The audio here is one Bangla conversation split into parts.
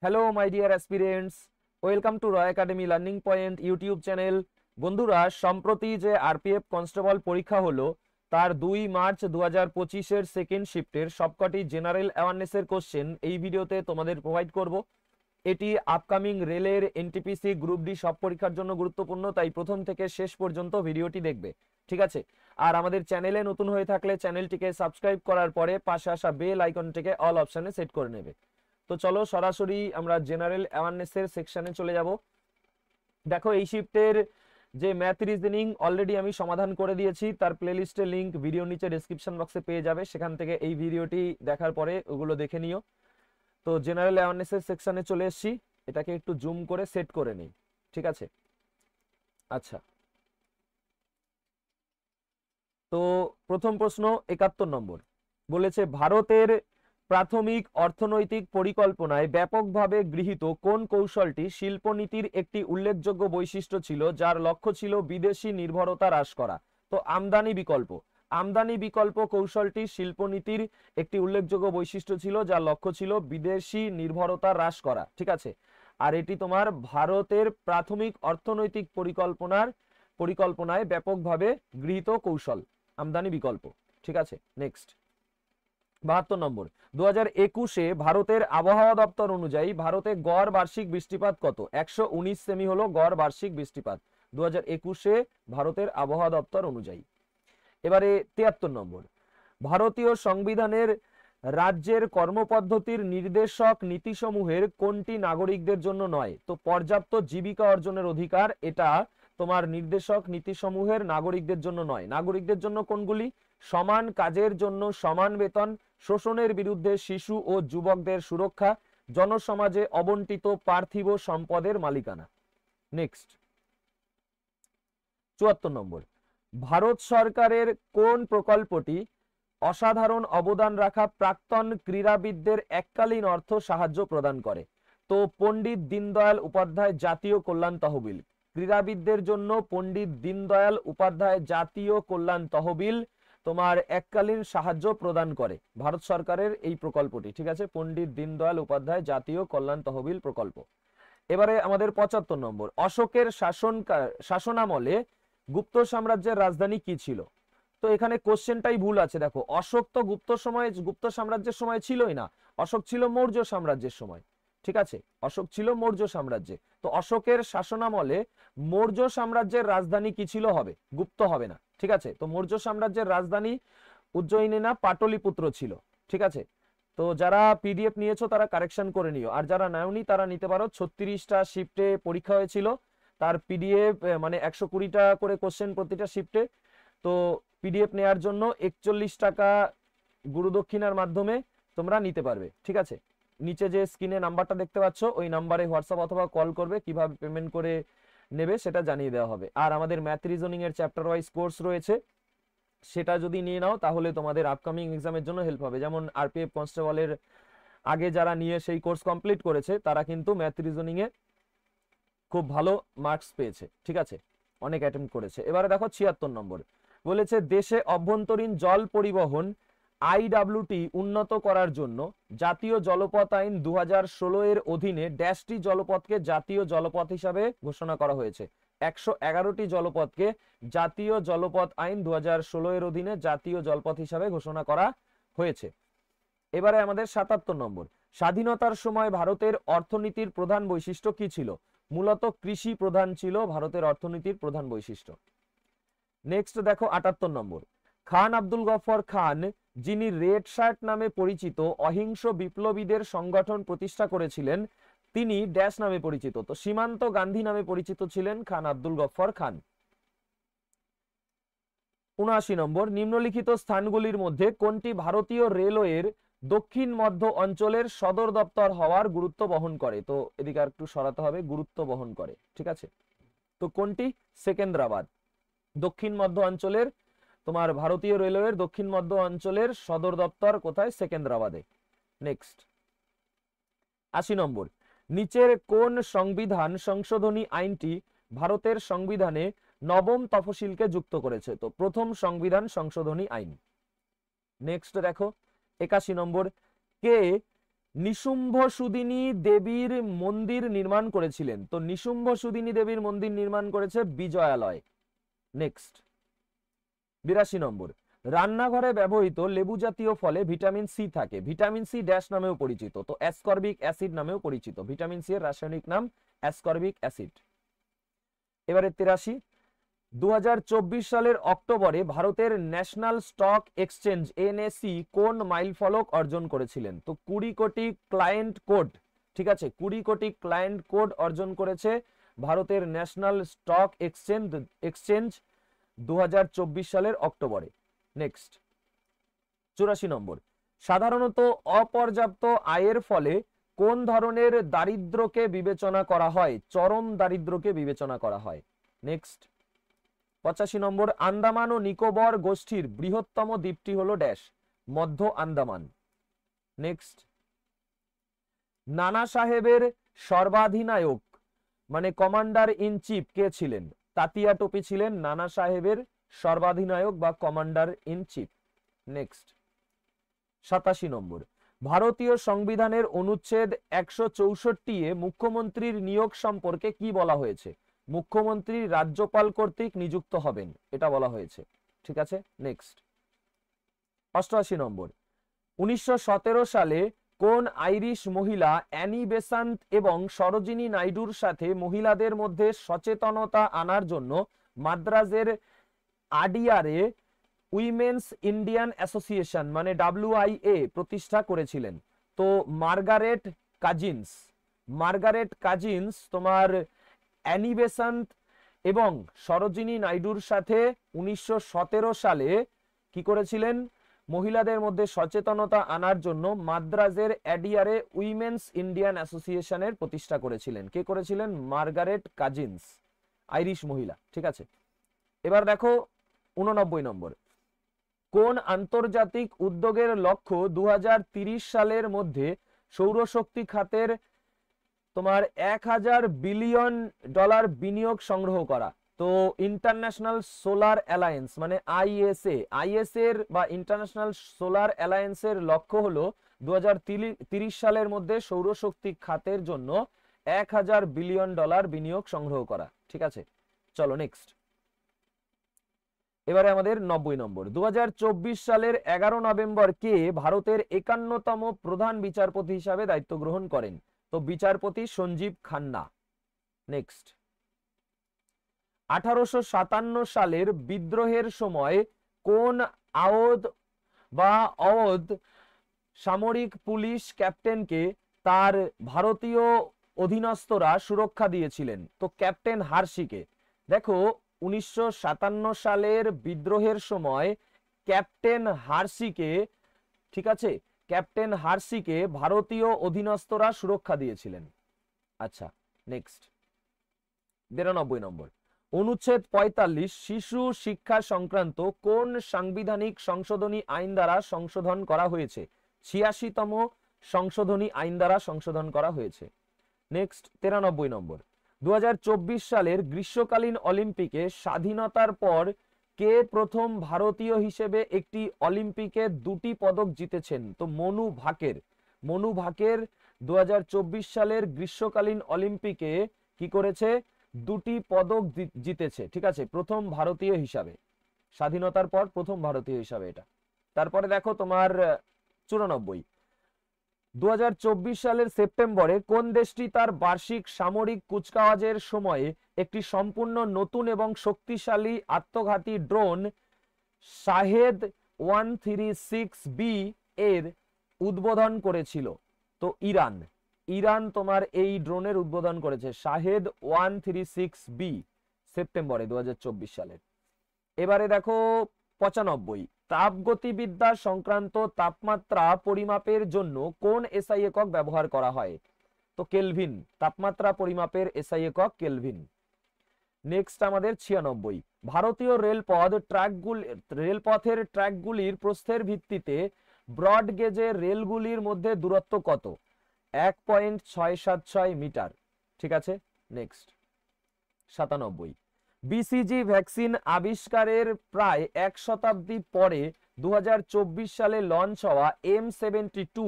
Hello my dear aspirants, welcome to Roy academy learning point YouTube channel. বন্ধুরা, সম্প্রতি যে আরপিএফ কনস্টেবল পরীক্ষা হলো তার 2 মার্চ 2025-এর সেকেন্ড শিফটের সবকটি জেনারেল অ্যাওয়ারনেসের কোশ্চেন এই ভিডিওতে তোমাদের প্রোভাইড করব। এটি আপকামিং রেলের, এনটিপিসি, গ্রুপ ডি সব পরীক্ষার জন্য গুরুত্বপূর্ণ, তাই প্রথম থেকে শেষ পর্যন্ত ভিডিওটি দেখবে, ঠিক আছে? আর আমাদের চ্যানেলে নতুন হয়ে থাকলে চ্যানেলটিকে সাবস্ক্রাইব করার পরে পাশে আসা বেল আইকনটিকে অল অপশনে সেট করে নেবে। তো চলো সরাসরি আমরা জেনারেল অ্যাওয়ারনেসের সেকশনে চলে যাব। দেখো, এই শিফটের যে ম্যাথ রিজনিং অলরেডি আমি সমাধান করে দিয়েছি, তার প্লেলিস্টের লিংক ভিডিওর নিচে ডেসক্রিপশন বক্সে পেয়ে যাবে, সেখান থেকে এই ভিডিওটি দেখার পরে ওগুলো দেখে নিও। তো জেনারেল অ্যাওয়ারনেসের সেকশনে চলে এসেছি, এটাকে একটু জুম করে সেট করে নিই, ঠিক আছে? আচ্ছা, তো প্রথম প্রশ্ন 71 নম্বর বলেছে, ভারতের প্রাথমিক অর্থনৈতিক পরিকল্পনায় ব্যাপকভাবে গৃহীত কোন কৌশলটি শিল্পনীতির একটি উল্লেখযোগ্য বৈশিষ্ট্য ছিল, যার লক্ষ্য ছিল বিদেশি নির্ভরতা হ্রাস করা? তো আমদানি বিকল্প। আমদানি বিকল্প কৌশলটি শিল্পনীতির একটি উল্লেখযোগ্য বৈশিষ্ট্য ছিল, যার লক্ষ্য ছিল বিদেশি নির্ভরতা হ্রাস করা, ঠিক আছে? আর এটি তোমার ভারতের প্রাথমিক অর্থনৈতিক পরিকল্পনায় ব্যাপকভাবে গৃহীত কৌশল, আমদানি বিকল্প, ঠিক আছে? নেক্সট 72 নম্বর, 2021-এ ভারতের আবহাওয়া দপ্তর অনুযায়ী ভারতে গড় বার্ষিক বৃষ্টিপাত কত? 119 সেমি হলো গড় বার্ষিক বৃষ্টিপাত 2021-এ ভারতের আবহাওয়া দপ্তর অনুযায়ী। এবারে 73 নম্বর, ভারতীয় সংবিধানের রাজ্যের কর্মপদ্ধতির নির্দেশক নীতিসমূহের কোনটি নাগরিকদের জন্য নয়? তো পর্যাপ্ত জীবিকা অর্জনের অধিকার, এটা তোমার নির্দেশক নীতিসমূহের নাগরিকদের জন্য নয়। নাগরিকদের জন্য কোনগুলি? সমান কাজের জন্য সমান বেতন, শোষণের বিরুদ্ধে শিশু ও যুবকদের সুরক্ষা, জনসমাজে অবন্টিত পার্থিব সম্পদের মালিকানা। নেক্সট 74 নম্বর, ভারত সরকারের কোন প্রকল্পটি অসাধারণ অবদান রাখা প্রাক্তন ক্রীড়াবিদদের এককালীন অর্থ সাহায্য প্রদান করে? তো পণ্ডিত দীনদয়াল উপাধ্যায় জাতীয় কল্যাণ তহবিল। ক্রীড়াবিদদের জন্য পণ্ডিত দীনদয়াল উপাধ্যায় জাতীয় কল্যাণ তহবিল তোমার এককালীন সাহায্য প্রদান করে, ভারত সরকারের এই প্রকল্পটি, ঠিক আছে? পণ্ডিত দীনদয়াল উপাধ্যায় জাতীয় কল্যাণ তহবিল প্রকল্প। এবারে আমাদের 75 নম্বর, অশোকের শাসনামলে গুপ্ত সাম্রাজ্যের রাজধানী কি ছিল? তো এখানে কোশ্চেনটাই ভুল আছে। দেখো, অশোক তো গুপ্ত সাম্রাজ্যের সময় ছিলই না, অশোক ছিল মৌর্য সাম্রাজ্যের সময়, ঠিক আছে? অশোক ছিল মৌর্য সাম্রাজ্যে। তো অশোকের শাসনামলে মৌর্য সাম্রাজ্যের রাজধানী কি ছিল? হবে, গুপ্ত হবে না, ঠিক আছে? তো মৌর্য সাম্রাজ্যের রাজধানী উজ্জয়িনী না পাটলিপুত্র ছিল, ঠিক আছে? তো যারা পিডিএফ নিয়েছো তারা কারেকশন করে নিও, আর যারা নাওনি তারা নিতে পারো। 36টা শিফটে পরীক্ষা হয়েছিল, তার পিডিএফ মানে 120টা করে কোশ্চেন প্রতিটা শিফটে। তো পিডিএফ নেওয়ার জন্য 41 টাকা গুরুদক্ষিণার মাধ্যমে তোমরা নিতে পারবে, ঠিক আছে? নিচে যে স্ক্রিনে নাম্বারটা দেখতে পাচ্ছ ওই নাম্বারে হোয়াটসঅ্যাপ অথবা কল করবে, কিভাবে পেমেন্ট করে নেবে সেটা জানিয়ে দেওয়া হবে। আর আমাদের ম্যাথ রিজনিং এর চ্যাপ্টার ওয়াইজ কোর্স রয়েছে, সেটা যদি নিয়ে নাও তাহলে তোমাদের আপকামিং এক্সামের জন্য হেল্প হবে। যেমন আরপিএফ কনস্টেবলের আগে যারা নিয়ে সেই কোর্স কমপ্লিট করেছে তারা কিন্তু ম্যাথ রিজনিং এ খুব ভালো মার্কস পেয়েছে, ঠিক আছে? অনেক অ্যাটেম্প করেছে। এবারে দেখো 76 নম্বর বলেছে, দেশে অভ্যন্তরীণ জল পরিবহন আইডব্লিউটি উন্নত করার জন্য জাতীয় জলপথ আইন 2016 এর অধীনে ড্যাশটি জলপথকে জাতীয় জলপথ হিসাবে ঘোষণা করা হয়েছে। 111টি জলপথকে জাতীয় জলপথ আইন 2016 এর অধীনে জাতীয় জলপথ হিসাবে ঘোষণা করা হয়েছে। এবারে আমাদের 77 নম্বর, স্বাধীনতার সময় ভারতের অর্থনীতির প্রধান বৈশিষ্ট্য কি ছিল? মূলত কৃষি প্রধান ছিল ভারতের অর্থনীতির প্রধান বৈশিষ্ট্য। নেক্সট দেখো 78 নম্বর, খান আব্দুল গফর খান, যিনি রেড শার্ট নামে পরিচিত অহিংস বিপ্লবীদের সংগঠন প্রতিষ্ঠা করেছিলেন, তিনি ড্যাশ নামে পরিচিত? তো সীমান্ত গান্ধী নামে পরিচিত ছিলেন খান আব্দুল গফর খান। 79 নম্বর, নিম্নলিখিত স্থানগুলির মধ্যে কোনটি ভারতীয় রেলওয়ের দক্ষিণ মধ্য অঞ্চলের সদর দপ্তর হওয়ার গুরুত্ব বহন করে? তো এদিকে আর একটু সরাতে হবে, গুরুত্ব বহন করে, ঠিক আছে? তো কোনটি? সেকেন্দ্রাবাদ। দক্ষিণ মধ্য অঞ্চলের তোমার ভারতীয় রেলওয়ের দক্ষিণ মধ্য অঞ্চলের সদর দপ্তর কোথায়? সেকেন্দ্রাবাদে। নেক্সট 80 নম্বর, নিচের কোন সংবিধান সংশোধনী আইনটি ভারতের সংবিধানে নবম তফসিলকে যুক্ত করেছে? তো প্রথম সংবিধান সংশোধনী আইন। নেক্সট দেখো 81 নম্বর, কে নিশুম্ভ সুদিনী দেবীর মন্দির নির্মাণ করেছিলেন? তো নিশুম্ভ সুদিনী দেবীর মন্দির নির্মাণ করেছে বিজয়ালয়। নেক্সট 82 নম্বর, রান্নাঘরে ব্যবহৃত লেবু জাতীয় ফলে ভিটামিন সি থাকে। ভিটামিন সি ড্যাশ নামেও পরিচিত, তো অ্যাসকর্বিক অ্যাসিড নামেও পরিচিত। ভিটামিন সি এর রাসায়নিক নাম অ্যাসকর্বিক অ্যাসিড। এবারে 83, 2024 সালের অক্টোবরে ভারতের ন্যাশনাল স্টক এক্সচেঞ্জ এনএসই কোন মাইলফলক অর্জন করেছিলেন? তো 20 কোটি ক্লায়েন্ট কোড, ঠিক আছে, 20 কোটি ক্লায়েন্ট কোড অর্জন করেছে ভারতের ন্যাশনাল স্টক এক্সচেঞ্জ 2024 সালের অক্টোবরে। নেক্সট 84 নম্বর, সাধারণত অপর্যাপ্ত আয়ের ফলে কোন ধরনের দারিদ্র্যকে বিবেচনা করা হয়? চরম দারিদ্র্যকে বিবেচনা করা হয়। নেক্সট 85 নম্বর, আন্দামান ও নিকোবর গোষ্ঠীর বৃহত্তম দ্বীপটি হলো ড্যাশ? মধ্য আন্দামান। নেক্সট, নানা সাহেবের সর্বাধিনায়ক মানে কমান্ডার ইন চিফ কে ছিলেন? তাতিয়া টোপি ছিলেন নানা সাহেবের সর্বাধিনায়ক বা কমান্ডার ইন চিফ। নেক্সট 87 নম্বর, ভারতীয় সংবিধানের অনুচ্ছেদ 164 এ মুখ্যমন্ত্রীর নিয়োগ সম্পর্কে কি বলা হয়েছে? মুখ্যমন্ত্রী রাজ্যপাল কর্তৃক নিযুক্ত হবেন, এটা বলা হয়েছে। ঠিক আছে, নেক্সট 88 নম্বর, 1917 সালে কোন আইরিশ মহিলা অ্যানি বেসান্ত এবং সরোজিনী নাইডুর সাথে মহিলাদের মধ্যে সচেতনতা আনার জন্য মাদ্রাজের আডিয়ারে উইমেন্স ইন্ডিয়ান অ্যাসোসিয়েশন মানে WIA প্রতিষ্ঠা করেছিলেন? তো মার্গারেট কাজিন্স তোমার অ্যানি বেসান্ত এবং সরোজিনী নাইডুর সাথে 1917 সালে কি করেছিলেন? মহিলাদের মধ্যে সচেতনতা আনার জন্য মাদ্রাজের অ্যাডিয়ারে উইমেন্স ইন্ডিয়ান অ্যাসোসিয়েশনের প্রতিষ্ঠা করেছিলেন। কে করেছিলেন? মার্গারেট কাজিন্স, আইরিশ মহিলা। ঠিক আছে, এবার দেখো 89 নম্বর, কোন আন্তর্জাতিক উদ্যোগের লক্ষ্য 2030 সালের মধ্যে সৌরশক্তি খাতের তোমার $1000 বিলিয়ন বিনিয়োগ সংগ্রহ করা? তো ইন্টারন্যাশনাল সোলার অ্যালায়েন্স মানে আইএসএ এর বা ইন্টারন্যাশনাল সোলার অ্যালায়েন্সের লক্ষ্য হলো 2030 সালের মধ্যে সৌরশক্তি খাতের জন্য $1000 বিলিয়ন বিনিয়োগ সংগ্রহ করা। ঠিক আছে, চলো নেক্সট। এবারে আমাদের 90 নম্বর, 2024 সালের 11 নভেম্বর কে ভারতের 51তম প্রধান বিচারপতি হিসাবে দায়িত্ব গ্রহণ করেন? তো বিচারপতি সঞ্জীব খান্না। নেক্সট 1857 সালের বিদ্রোহের সময় কোন অওধ সামরিক পুলিশ ক্যাপ্টেনকে তার ভারতীয় অধীনস্থরা সুরক্ষা দিয়েছিলেন? তো ক্যাপ্টেন হার্সিকে। দেখো 1957 সালের বিদ্রোহের সময় ক্যাপ্টেন হার্সিকে, ঠিক আছে, ক্যাপ্টেন হার্সিকে ভারতীয় অধীনস্থরা সুরক্ষা দিয়েছিলেন। আচ্ছা, নেক্সট 92 নম্বর, অনুচ্ছেদ 45 শিশু শিক্ষা সংক্রান্ত কোন সাংবিধানিক সংশোধনী আইন দ্বারা সংশোধন করা হয়েছে? 86তম সংশোধনী আইন দ্বারা সংশোধন করা হয়েছে। নেক্সট 93 নম্বর, 2024 সালের গ্রীষ্মকালীন অলিম্পিকে স্বাধীনতার পর কে প্রথম ভারতীয় হিসেবে একটি অলিম্পিকে 2টি পদক জিতেছেন? তো মনু ভাকের 2024 সালের গ্রীষ্মকালীন অলিম্পিকে কি করেছে? 2টি পদক জিতেছে। ঠিক আছে, প্রথম ভারতীয় হিসাবে, স্বাধীনতার পর প্রথম ভারতীয় হিসাবে এটা। তারপরে দেখো তোমার 94, 2024 সালের সেপ্টেম্বরে কোন দেশটি তার বার্ষিক সামরিক কুচকাওয়াজের সময়ে একটি সম্পূর্ণ নতুন এবং শক্তিশালী আত্মঘাতী ড্রোন শাহেদ 136B এর উদ্বোধন করেছিল? তো ইরান তোমার এই ড্রোনের উদ্বোধন করেছে, শাহেদ 136B, সেপ্টেম্বরে 2024 সালের। এবারে দেখো 95, তাপগতিবিদ্যা সংক্রান্ত তাপমাত্রা পরিমাপের জন্য কোন এসআই একক ব্যবহার করা হয়? তো কেলভিন, তাপমাত্রা পরিমাপের এসআই একক কেলভিন। নেক্সট আমাদের 96, ভারতীয় রেলপথের ট্র্যাকগুলির প্রস্থের ভিত্তিতে ব্রড গেজের রেলগুলির মধ্যে দূরত্ব কত? 1.676 মিটার। ঠিক আছে, নেক্সট 97, BCG ভ্যাকসিন আবিষ্কারের প্রায় 1 শতাব্দী পরে 2024 সালে লঞ্চ হওয়া M72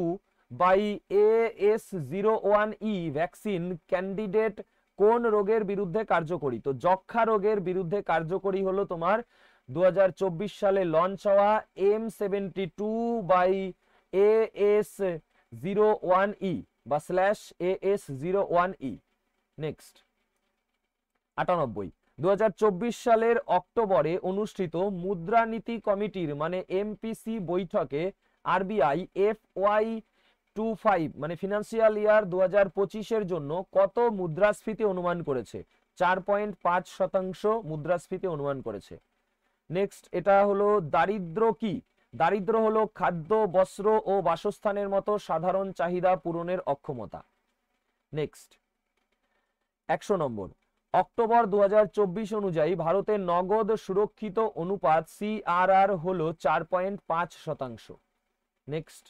by AS01E vaccine candidate কোন রোগের বিরুদ্ধে কার্যকরী? তো যক্ষা রোগের বিরুদ্ধে কার্যকরী হলো তোমার 2024 সালে লঞ্চ হওয়া M72 বাই AS01E বা /AS01E। নেক্সট 98, 2024 সালের অক্টোবরে অনুষ্ঠিত মুদ্রানীতি কমিটির মানে MPC বৈঠকে RBI FY25 মানে ফিনান্সিয়াল ইয়ার 2025 জন্য কত মুদ্রাস্ফীতি অনুমান করেছে? 4.5% মুদ্রাস্ফীতি অনুমান করেছে। নেক্সট, এটা হলো দারিদ্র কি? দারিদ্র হলো খাদ্য, বস্ত্র ও বাসস্থানের মতো সাধারণ চাহিদা পূরণের অক্ষমতা। নেক্সট 100 নম্বর, অক্টোবর 2024 অনুযায়ী ভারতের নগদ সুরক্ষিত অনুপাত CRR হলো 4.5%। নেক্সট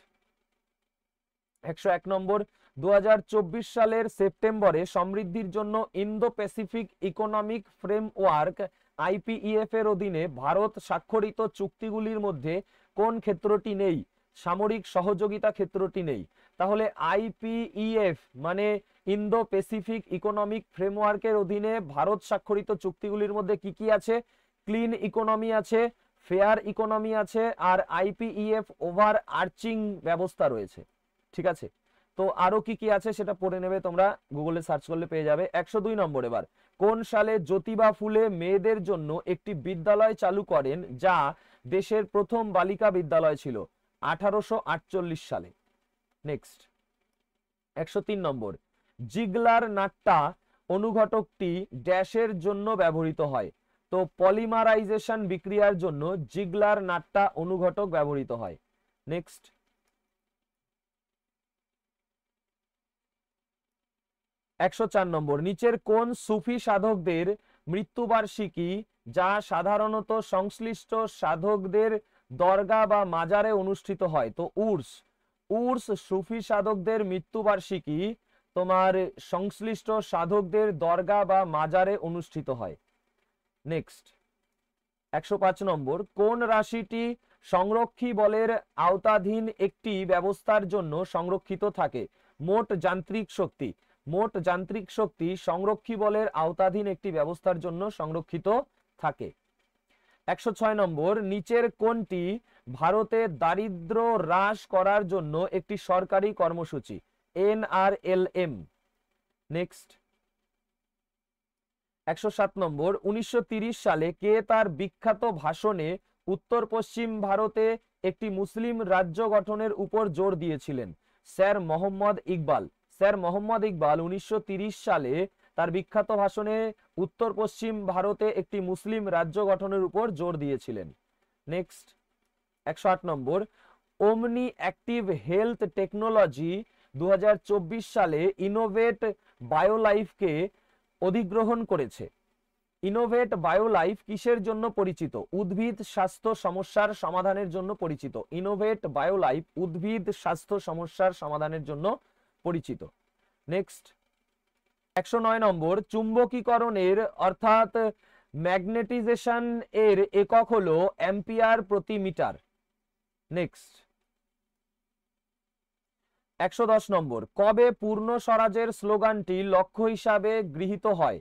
101 নম্বর, 2024 সালের সেপ্টেম্বরে সমৃদ্ধির জন্য Indo Pacific economic framework IPEF এর অধীনে ভারত স্বাক্ষরিত চুক্তিগুলির মধ্যে কোন ক্ষেত্রটি নেই? সামরিক সহযোগিতা ক্ষেত্রটি নেই। তাহলে IPEF মানে ইন্দো প্যাসিফিক ইকোনমিক ফ্রেমওয়ার্কের অধীনে ভারত স্বাক্ষরিত চুক্তিগুলির মধ্যে কি কি আছে? ক্লিন ইকোনমি আছে, ফেয়ার ইকোনমি আছে, আর IPEF ওভার আর্চিং ব্যবস্থা রয়েছে। ঠিক আছে, তো আরো কি কি আছে সেটা পড়ে নেবে, তোমরা গুগলে সার্চ করলে পেয়ে যাবে। 102 নম্বর, এবার কোন সালে জ্যোতিবা ফুলে মেয়েদের জন্য একটি বিদ্যালয় চালু করেন যা দেশের প্রথম বালিকা বিদ্যালয় ছিল? 1848 সালে। নেক্সট 103 নম্বর, জিগলার নাট্টা অনুঘটকটি ড্যাশের জন্য ব্যবহৃত হয়? তো পলিমারাইজেশন বিক্রিয়ার জন্য জিগলার নাট্টা অনুঘটক ব্যবহৃত হয়। নেক্সট 104 নম্বর, নিচের কোন সুফি সাধকদের মৃত্যুবার্ষিকী যা সাধারণত সংশ্লিষ্ট সাধকদের দরগা বা মাজারে অনুষ্ঠিত হয়? তো উর্স সুফি সাধকদের মৃত্যুবার্ষিকী তোমার সংশ্লিষ্ট সাধকদের দরগা বা মাজারে অনুষ্ঠিত হয়। নেক্সট 105 নম্বর, কোন রাশিটি সংরক্ষী বলের আওতাধীন একটি ব্যবস্থার জন্য সংরক্ষিত থাকে? মোট যান্ত্রিক শক্তি। মোট যান্ত্রিক শক্তি সংরক্ষী বলের আওতাধীন একটি ব্যবস্থার জন্য সংরক্ষিত থাকে। 106 নম্বর, নিচের কোনটি ভারতে দারিদ্র হ্রাস করার জন্য একটি সরকারি কর্মসূচি? NRLM। নেক্সট 107 নম্বর, 1930 সালে কে তার বিখ্যাত ভাষণে উত্তর পশ্চিম ভারতে একটি মুসলিম রাজ্য গঠনের উপর জোর দিয়েছিলেন? স্যার মোহাম্মদ ইকবাল। স্যার মোহাম্মদ ইকবাল 1930 সালে তার বিখ্যাত ভাষণে উত্তর পশ্চিম ভারতে একটি মুসলিম রাজ্য গঠনের উপর জোর দিয়েছিলেন। নেক্সট 108 নম্বর, ওমনি অ্যাক্টিভ হেলথ টেকনোলজি 2024 সালে ইনোভেট বায়োলাইফকে অধিগ্রহণ করেছে। ইনোভেট বায়োলাইফ কিসের জন্য পরিচিত? উদ্ভিদ স্বাস্থ্য সমস্যার সমাধানের জন্য পরিচিত। ইনোভেট বায়োলাইফ উদ্ভিদ স্বাস্থ্য সমস্যার সমাধানের জন্য পরিচিত। নেক্সট 109 নম্বর, চুম্বকীকরণের অর্থাৎ ম্যাগনেটিজেশন এর একক হলো অ্যাম্পিয়ার প্রতি মিটার। নেক্সট 110 নম্বর, কবে পূর্ণ স্বরাজের স্লোগানটি লক্ষ্য হিসাবে গৃহীত হয়?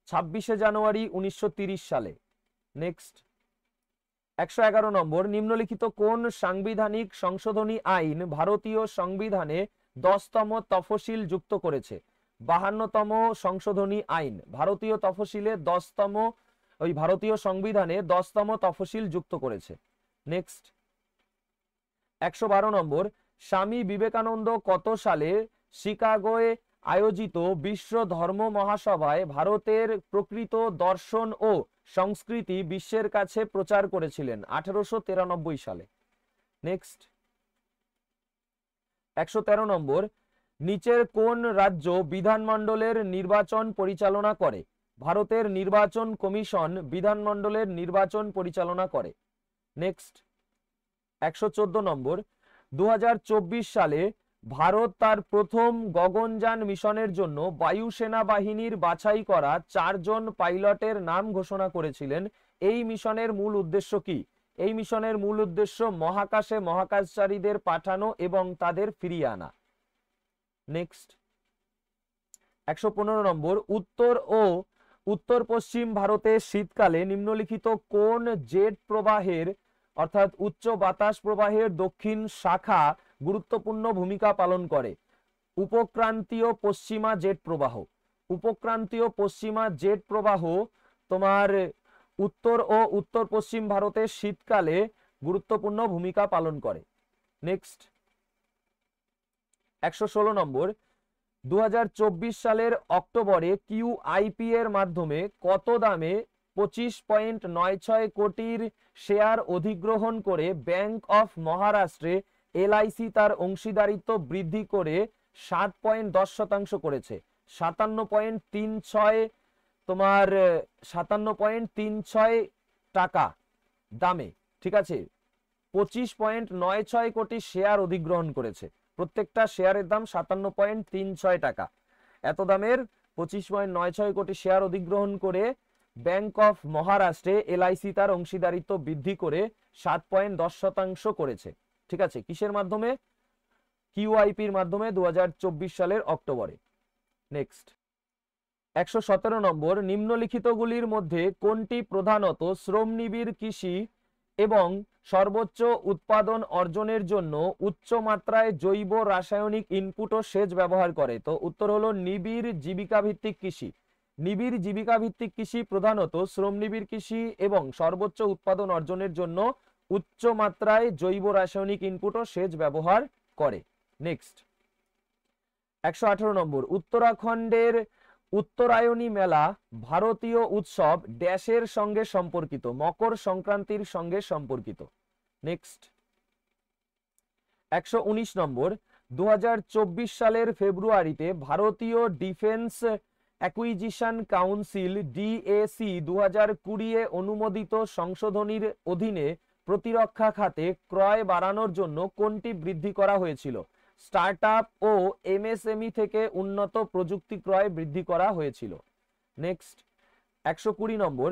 26 জানুয়ারি 1930 সালে। নেক্সট 111 নম্বর, নিম্নলিখিত কোন সাংবিধানিক সংশোধনী আইন ভারতীয় সংবিধানে 10তম তফসিল যুক্ত করেছে? 52তম সংশোধনী আইন ভারতীয় তফসিলে 10তম ভারতীয় সংবিধানে 10তম তফসিল যুক্ত করেছে। নেক্সট 112 নম্বর, স্বামী বিবেকানন্দ কত সালে শিকাগোয় আয়োজিত বিশ্ব ধর্ম মহাসভায় ভারতের প্রকৃত দর্শন ও সংস্কৃতি বিশ্বের কাছে প্রচার করেছিলেন? 1893 সালে। নেক্সট 113 নম্বর, নিচের কোন রাজ্য বিধানমণ্ডলের নির্বাচন পরিচালনা করে? ভারতের নির্বাচন কমিশন বিধানমণ্ডলের নির্বাচন পরিচালনা করে। নেক্সট 114 নম্বর, 2024 সালে ভারত তার প্রথম গগনযান মিশনের জন্য বায়ুসেনা বাহিনীর বাছাই করা 4 জন পাইলটের নাম ঘোষণা করেছিলেন। এই মিশনের মূল উদ্দেশ্য কি? এই মিশনের মূল উদ্দেশ্য মহাকাশে মহাকাশচারীদের পাঠানো এবং তাদের ফিরিয়ে আনা। নেক্সট 115 নম্বর, উত্তর পশ্চিম ভারতে শীতকালে নিম্নলিখিত কোন জেট প্রবাহের অর্থাৎ উচ্চ বাতাস প্রবাহের দক্ষিণ শাখা গুরুত্বপূর্ণ ভূমিকা পালন করে? উপক্রান্তীয় পশ্চিমা জেট প্রবাহ। উপক্রান্তীয় পশ্চিমা জেট প্রবাহ তোমার উত্তর পশ্চিম ভারতে শীতকালে গুরুত্বপূর্ণ ভূমিকা পালন করে। নেক্সট 116 নম্বর, 2024 সালের অক্টোবরে কিউআইপি এর মাধ্যমে কত দামে 25.96 কোটির শেয়ার অধিগ্রহণ করে ব্যাংক অফ মহারাষ্ট্রে এলআইসি তার অংশীদারিত্ব বৃদ্ধি করে 7.10% করেছে? 57.36 তোমার 57.36 টাকা দামে, ঠিক আছে, 25.96 কোটি শেয়ার অধিগ্রহণ করেছে। প্রত্যেকটা শেয়ারের দাম 57.36 টাকা। এত দামের 25.96 কোটি শেয়ার অধিগ্রহণ করে ব্যাংক অফ মহারাষ্ট্রে এলআইসি তার অংশীদারিত্ব বৃদ্ধি করে 7.10% করেছে। ঠিক আছে, কিসের মাধ্যমে? কিউআইপির মাধ্যমে 2024 সালের অক্টোবরে। নেক্সট 117 নম্বর, নিম্নলিখিতগুলির মধ্যে কোনটি প্রধানত শ্রমনিবিড় কৃষি এবং সর্বোচ্চ উৎপাদন অর্জনের জন্য উচ্চ মাত্রায় জৈব রাসায়নিক ইনপুট ও সেচ ব্যবহার করে? তো উত্তর হলো নিবিড় জীবিকা ভিত্তিক কৃষি। নিবিড় জীবিকা ভিত্তিক কৃষি প্রধানত শ্রমনিবিড় কৃষি এবং সর্বোচ্চ উৎপাদন অর্জনের জন্য উচ্চ মাত্রায় জৈব রাসায়নিক ইনপুট ও সেচ ব্যবহার করে। নেক্সট 118 নম্বর, উত্তরাখণ্ডের উত্তরায়ণী মেলা ভারতীয় উৎসব ড্যাশের সঙ্গে সম্পর্কিত? মকর সংক্রান্তির সঙ্গে সম্পর্কিত। নেক্সট 119 নম্বর, 2024 সালের ফেব্রুয়ারিতে ভারতীয় ডিফেন্স অ্যাকুইজিশন কাউন্সিল ডিএসি 2020 অনুমোদিত সংশোধনীর অধীনে প্রতিরক্ষা খাতে ক্রয় বাড়ানোর জন্য কোনটি বৃদ্ধি করা হয়েছিল? স্টার্টআপ ও এমএসএমই থেকে উন্নত প্রযুক্তি ক্রয় বৃদ্ধি করা হয়েছিল। নেক্সট 120 নম্বর,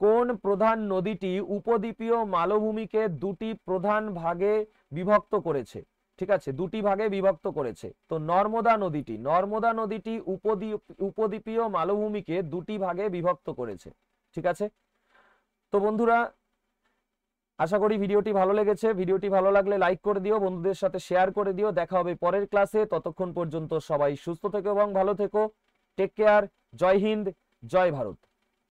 কোন প্রধান নদীটি উপদ্বীপীয় মালভূমিকে দুটি প্রধান ভাগে বিভক্ত করেছে? ঠিক আছে, দুটি ভাগে বিভক্ত করেছে। তো নর্মদা নদীটি উপদ্বীপীয় মালভূমিকে দুটি ভাগে বিভক্ত করেছে। ঠিক আছে, তো বন্ধুরা আশা করি ভিডিওটি ভালো লেগেছে। ভিডিওটি ভালো লাগলে লাইক করে দিও, বন্ধুদের সাথে শেয়ার করে দিও। দেখা হবে পরের ক্লাসে। ততক্ষণ পর্যন্ত সবাই সুস্থ থেকো এবং ভালো থেকো। Take care. জয় হিন্দ, জয় ভারত।